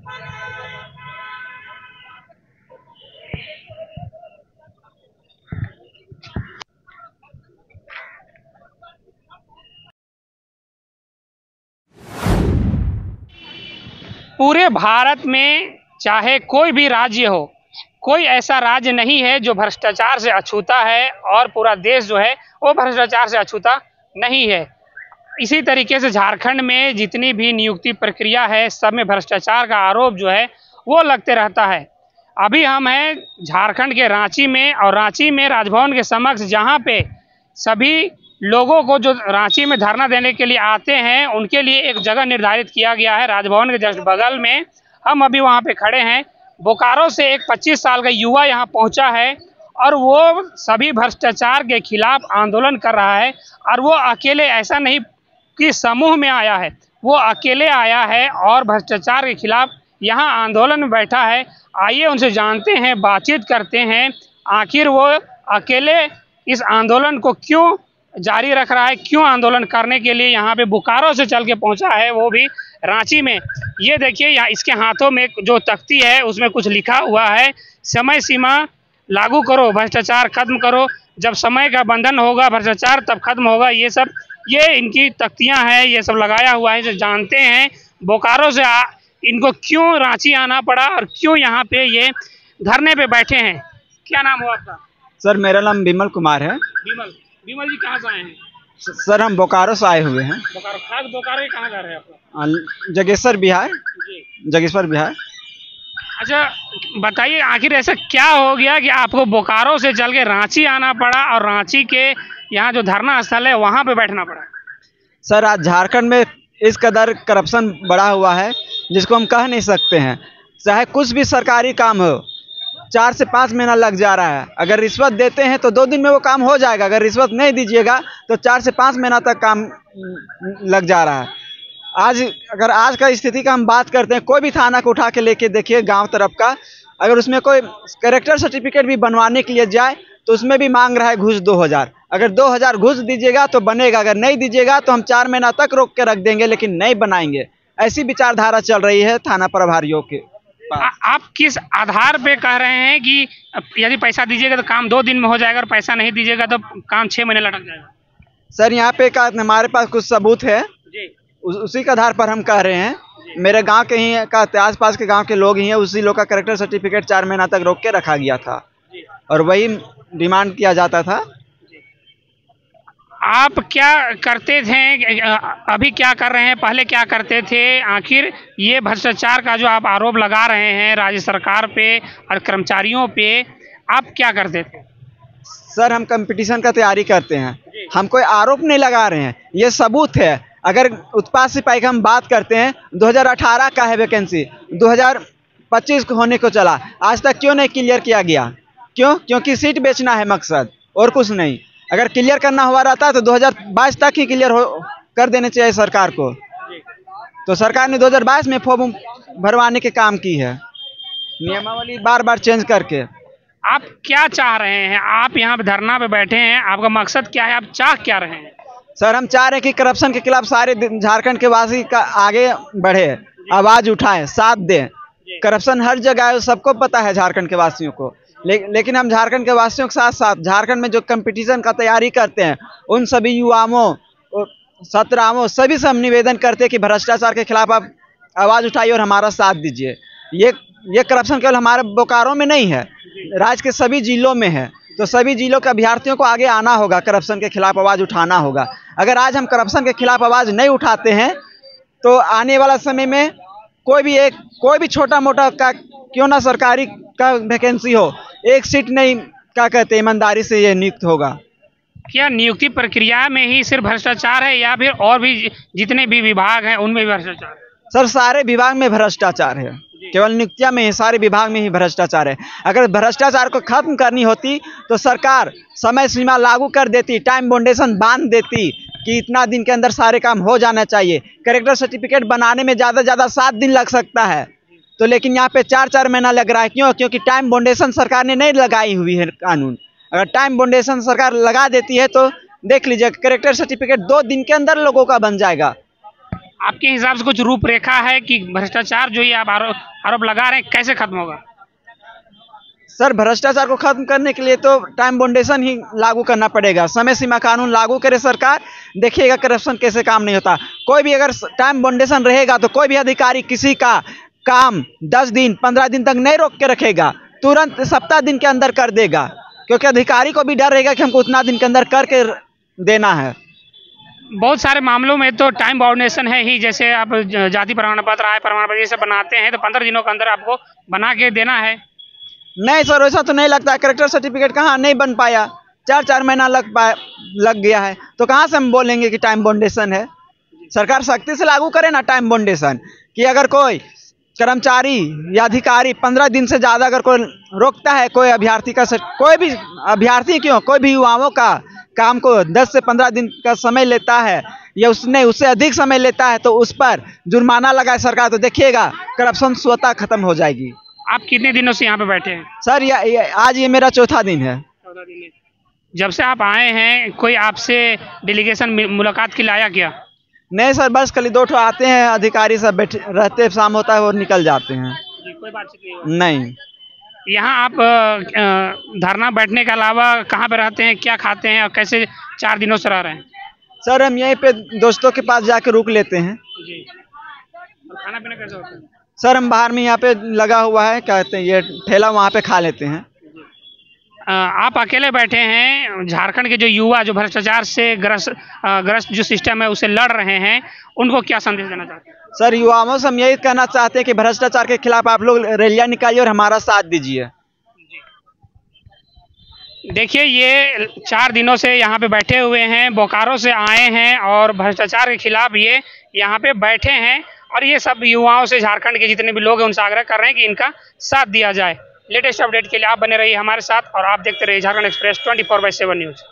पूरे भारत में चाहे कोई भी राज्य हो, कोई ऐसा राज्य नहीं है जो भ्रष्टाचार से अछूता है, और पूरा देश जो है वो भ्रष्टाचार से अछूता नहीं है। इसी तरीके से झारखंड में जितनी भी नियुक्ति प्रक्रिया है, सब में भ्रष्टाचार का आरोप जो है वो लगते रहता है। अभी हम हैं झारखंड के रांची में, और रांची में राजभवन के समक्ष, जहां पे सभी लोगों को जो रांची में धरना देने के लिए आते हैं उनके लिए एक जगह निर्धारित किया गया है। राजभवन के जस्ट बगल में हम अभी वहां पे खड़े हैं। बोकारो से एक 25 साल का युवा यहाँ पहुंचा है, और वो सभी भ्रष्टाचार के खिलाफ आंदोलन कर रहा है। और वो अकेले ऐसा नहीं कि समूह में आया है, वो अकेले आया है और भ्रष्टाचार के खिलाफ यहाँ आंदोलन में बैठा है। आइए उनसे जानते हैं, बातचीत करते हैं, आखिर वो अकेले इस आंदोलन को क्यों जारी रख रहा है, क्यों आंदोलन करने के लिए यहाँ पे बोकारो से चल के पहुँचा है, वो भी रांची में। ये देखिए, यहाँ इसके हाथों में जो तख्ती है उसमें कुछ लिखा हुआ है, समय सीमा लागू करो, भ्रष्टाचार खत्म करो, जब समय का बंधन होगा भ्रष्टाचार तब खत्म होगा। ये इनकी तख्तियां हैं, ये सब लगाया हुआ है। जो जानते हैं बोकारो से इनको क्यों रांची आना पड़ा और क्यों यहाँ पे ये धरने पे बैठे हैं। क्या नाम हुआ आपका? सर मेरा नाम विमल कुमार है। विमल जी कहाँ से आए हैं? सर हम बोकारो से आए हुए हैं। बोकारो, खास बोकारो के कहाँ जा रहे हैं आप? जगेश्वर बिहार। जगेश्वर बिहार। अच्छा बताइए, आखिर ऐसा क्या हो गया कि आपको बोकारो से चल के रांची आना पड़ा और रांची के यहाँ जो धरना स्थल है वहाँ पे बैठना पड़ा? सर आज झारखंड में इस कदर करप्शन बढ़ा हुआ है जिसको हम कह नहीं सकते हैं। चाहे कुछ भी सरकारी काम हो, 4 से 5 महीना लग जा रहा है। अगर रिश्वत देते हैं तो 2 दिन में वो काम हो जाएगा, अगर रिश्वत नहीं दीजिएगा तो 4 से 5 महीना तक काम लग जा रहा है। अगर आज का स्थिति का हम बात करते हैं, कोई भी थाना को उठा के लेके देखिए गांव तरफ का, अगर उसमें कोई कैरेक्टर सर्टिफिकेट भी बनवाने के लिए जाए तो उसमें भी मांग रहा है घूस 2000। अगर 2000 घूस दीजिएगा तो बनेगा, अगर नहीं दीजिएगा तो हम 4 महीना तक रोक के रख देंगे, लेकिन नहीं बनाएंगे। ऐसी विचारधारा चल रही है थाना प्रभारियों के। आप किस आधार पे कह रहे हैं कि यदि पैसा दीजिएगा तो काम 2 दिन में हो जाएगा और पैसा नहीं दीजिएगा तो काम 6 महीने लटक जाएगा? सर यहाँ पे हमारे पास कुछ सबूत है जी। उसी के आधार पर हम कह रहे हैं। मेरे गांव के ही का आसपास के गांव के लोग ही हैं, उसी लोग का कैरेक्टर सर्टिफिकेट 4 महीना तक रोक के रखा गया था और वही डिमांड किया जाता था। आप क्या करते थे, अभी क्या कर रहे हैं, पहले क्या करते थे? आखिर ये भ्रष्टाचार का जो आप आरोप लगा रहे हैं राज्य सरकार पे और कर्मचारियों पे, आप क्या करते थे? सर हम कंपटीशन का तैयारी करते हैं, हम कोई आरोप नहीं लगा रहे हैं, ये सबूत है। अगर उत्पाद सिपाही की हम बात करते हैं, 2018 का है वैकेंसी, 2025 को होने को चला, आज तक क्यों नहीं क्लियर किया गया? क्योंकि सीट बेचना है मकसद और कुछ नहीं। अगर क्लियर करना हुआ रहता तो 2022 तक ही क्लियर कर देने चाहिए सरकार को। तो सरकार ने 2022 में फॉर्म भरवाने के काम की है, नियमावली बार बार चेंज करके। आप क्या चाह रहे हैं? आप यहाँ पे धरना पे बैठे हैं, आपका मकसद क्या है, आप चाह क्या रहे हैं? सर हम चाह रहे हैं कि करप्शन के खिलाफ सारे झारखंड के वासी का आगे बढ़े, आवाज उठाएं, साथ दें। करप्शन हर जगह है, सबको पता है झारखंड के वासियों को, लेकिन हम झारखंड के वासियों के साथ साथ झारखंड में जो कंपटीशन का तैयारी करते हैं उन सभी युवाओं, छात्राओं, सभी से हम निवेदन करते हैं कि भ्रष्टाचार के खिलाफ आप आवाज़ उठाइए और हमारा साथ दीजिए। ये करप्शन केवल हमारे बोकारो में नहीं है, राज्य के सभी जिलों में है। तो सभी जिलों के अभ्यर्थियों को आगे आना होगा, करप्शन के खिलाफ आवाज़ उठाना होगा। अगर आज हम करप्शन के खिलाफ आवाज़ नहीं उठाते हैं तो आने वाला समय में कोई भी छोटा मोटा का क्यों ना सरकारी का वैकेंसी हो, एक सीट नहीं क्या कहते ईमानदारी से ये नियुक्त होगा। क्या नियुक्ति प्रक्रिया में ही सिर्फ भ्रष्टाचार है या फिर और भी जितने भी विभाग हैं उनमें भी भ्रष्टाचार है? सर सारे विभाग में भ्रष्टाचार है, केवल नियुक्तियां में ही, सारे विभाग में ही भ्रष्टाचार है। अगर भ्रष्टाचार को खत्म करनी होती तो सरकार समय सीमा लागू कर देती, टाइम बाउंडेशन बांध देती कि इतना दिन के अंदर सारे काम हो जाना चाहिए। कैरेक्टर सर्टिफिकेट बनाने में ज़्यादा से ज़्यादा 7 दिन लग सकता है, तो लेकिन यहाँ पे 4-4 महीना लग रहा है। क्योंकि टाइम बाउंडेशन सरकार ने नहीं लगाई हुई है कानून। अगर टाइम बाउंडेशन सरकार लगा देती है तो देख लीजिए कैरेक्टर सर्टिफिकेट 2 दिन के अंदर लोगों का बन जाएगा। आपके हिसाब से कुछ रूपरेखा है कि भ्रष्टाचार जो ये आप आरोप लगा रहे हैं कैसे खत्म होगा? सर, भ्रष्टाचार को खत्म करने के लिए तो टाइम बाउंडेशन ही लागू करना पड़ेगा। समय सीमा कानून लागू करे सरकार, देखिएगा करप्शन कैसे काम नहीं होता। कोई भी अगर टाइम बाउंडेशन रहेगा तो कोई भी अधिकारी किसी का काम 10 दिन 15 दिन तक नहीं रोक के रखेगा, तुरंत सप्ताह दिन के अंदर कर देगा, क्योंकि अधिकारी को भी डर रहेगा कि हमको उतना दिन के अंदर करके देना है। बहुत सारे मामलों में तो टाइम बाउंडेशन है ही, जैसे आप जाति प्रमाण पत्र, आय प्रमाण पत्र ये सब बनाते हैं तो 15 दिनों के अंदर आपको बना के देना है। नहीं सर, वैसा तो नहीं लगता। करेक्टर सर्टिफिकेट कहाँ नहीं बन पाया, 4 महीना लग गया है, तो कहाँ से हम बोलेंगे कि टाइम बाउंडेशन है। सरकार सख्ती से लागू करे ना टाइम बाउंडेशन, कि अगर कोई कर्मचारी या अधिकारी 15 दिन से ज़्यादा अगर कोई रोकता है, कोई अभ्यर्थी का, कोई भी अभ्यर्थी क्यों, कोई भी युवाओं का काम को 10 से 15 दिन का समय लेता है या उससे अधिक समय लेता है, तो उस पर जुर्माना लगाए सरकार, तो देखिएगा करप्शन स्वतः खत्म हो जाएगी। आप कितने दिनों से यहाँ पे बैठे हैं? सर, आज ये मेरा चौथा दिन है। जब से आप आए हैं कोई आपसे डेलीगेशन मुलाकात के लिए आया क्या? नहीं सर, बस खाली 2 ठो आते हैं अधिकारी, सब बैठे रहते, शाम होता है वो निकल जाते हैं। कोई बातचीत नहीं? नहीं। यहाँ आप धरना बैठने के अलावा कहाँ पे रहते हैं, क्या खाते हैं और कैसे 4 दिनों से रह रहे हैं? सर, हम यहीं पे दोस्तों के पास जाके रुक लेते हैं जी। और खाना पीना कैसे होता है? सर, हम बाहर में यहाँ पे लगा हुआ है, क्या कहते हैं, ये ठेला, वहाँ पे खा लेते हैं। आप अकेले बैठे हैं, झारखंड के जो युवा जो भ्रष्टाचार से ग्रस्त जो सिस्टम है उसे लड़ रहे हैं, उनको क्या संदेश देना चाहते हैं? सर, युवाओं से हम यही कहना चाहते हैं कि भ्रष्टाचार के खिलाफ आप लोग रैलियां निकालिए और हमारा साथ दीजिए। देखिए, ये 4 दिनों से यहाँ पे बैठे हुए हैं, बोकारो से आए हैं और भ्रष्टाचार के खिलाफ ये यहाँ पे बैठे हैं, और ये सब युवाओं से, झारखंड के जितने भी लोग हैं उनसे आग्रह कर रहे हैं कि इनका साथ दिया जाए। लेटेस्ट अपडेट के लिए आप बने रहिए हमारे साथ और आप देखते रहिए झारखंड एक्सप्रेस 24/7 न्यूज़।